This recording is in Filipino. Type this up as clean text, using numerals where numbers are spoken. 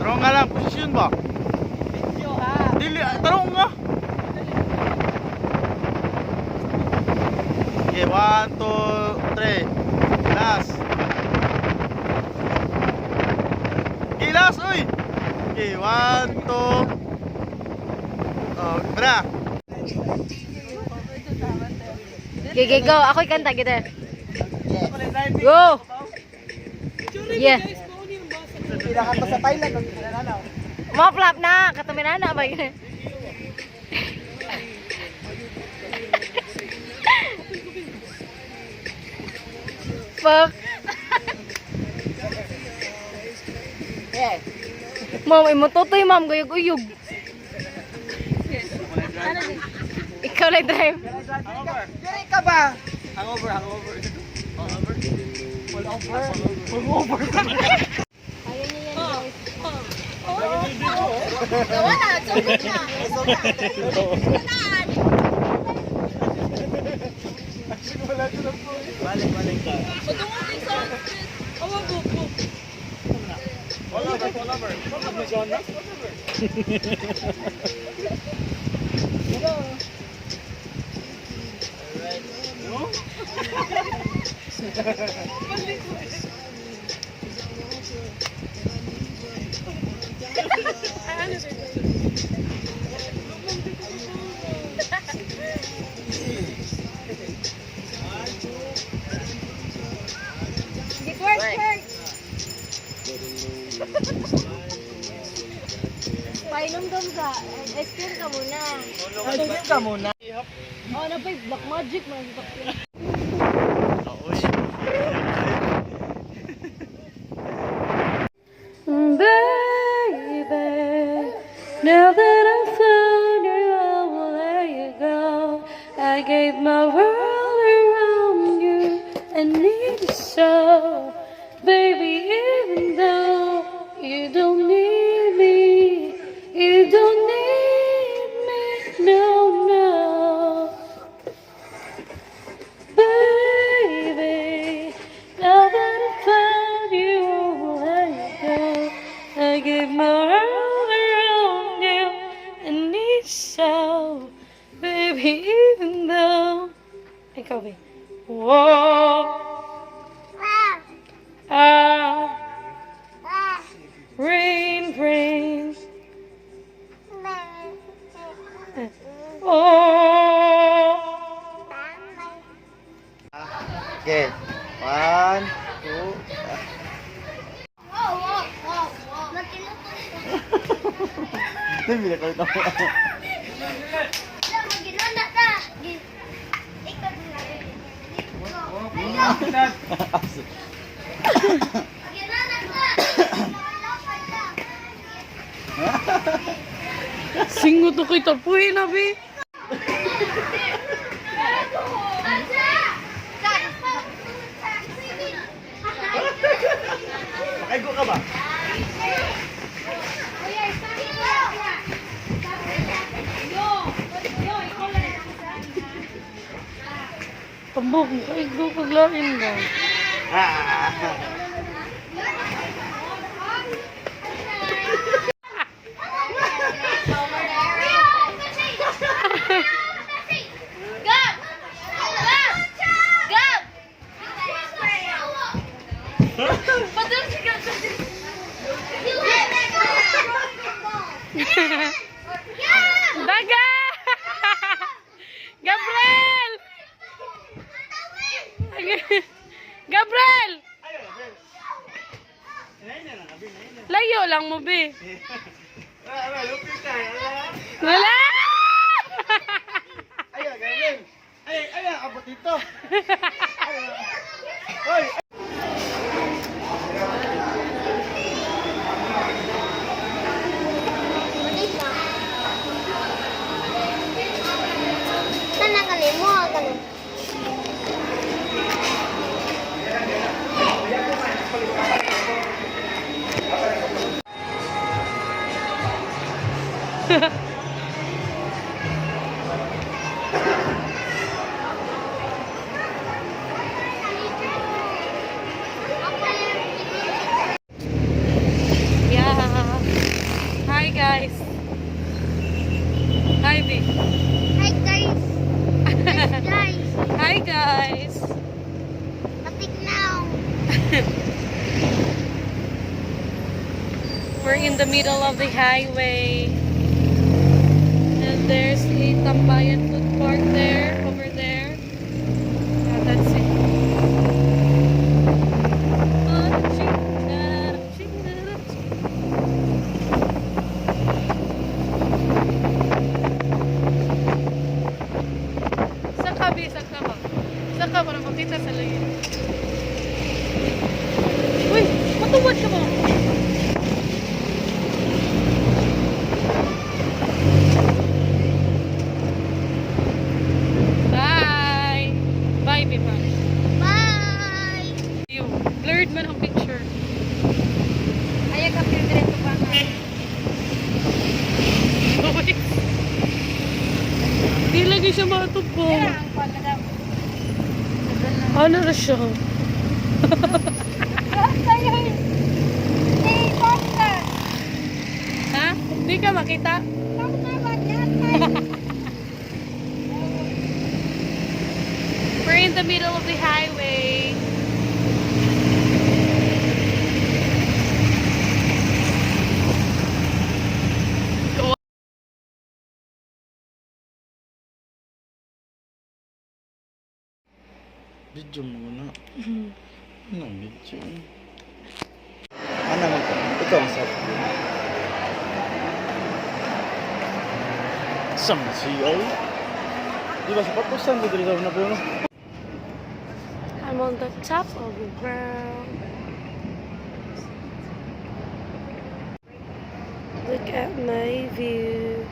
Tarong nga lang, posisyon ba? Dili, tarong nga. Okay, 1, 2, 3. Last. Okay, last, uy. Okay, 1, 2. Oh, bra. Okay, go. Ako'y kanta kita. Go! Yeah. Pinakanta sa Thailand. Mo-flop na. Katuminana ba yun? Fuck. Ma'am, ay matutoy ma'am. Guyog-uyog. Ikaw lang drive. Diri ka ba? Hangover. Gawa na. Sugod na. Balik ka. Painom-dom ka. Ice cream ka muna. Tingin ka muna. Oh, ano pa black magic man. Baby, now that I found you, I will let you go. I gave my world around you and need you so. Baby, even though you don't need me, you don't need me, no, no. Baby, now that I found you, I will let you go. I gave my world around you and need so. Baby, even though ikaw ba? Whoa. Rain, rain. Oh. Okay. 1, 2. Bila ko ito. Singo to kay tapuhin na, be. Ay, go ka ba? Pambok, ay go paglain ba? Daga! Gabriel! Gabriel! Layo lang mo, be. Wala! Ayo, Gabriel. Ay, abot dito. Hoy. Yeah. guys. Hi, B. Hi guys. Hi guys. Hi, guys. Matik now. We're in the middle of the highway. And there's a Tambayan food court there, over there. Yeah, that's it. Saka, saka ba? Saka para makita sa layin. Uy, matuwad ka mo. Bye! Bye, Biba. Bye. You blurred man ang picture. Ayaw ka diretso pa nga. Uy. Di lagi siya matupo. Ang pala daw. Ano na siya? Kayo. Hey, Costa. Ha? Di ka makita? Costa ba yan? We're in the middle of the highway. Video muna. Anong video? Ano naman ko? Ikaw ang sabi ko. Saan na siya? Di ba sa patusan mo dito na po, no? I'm on the top of the world. Look at my view.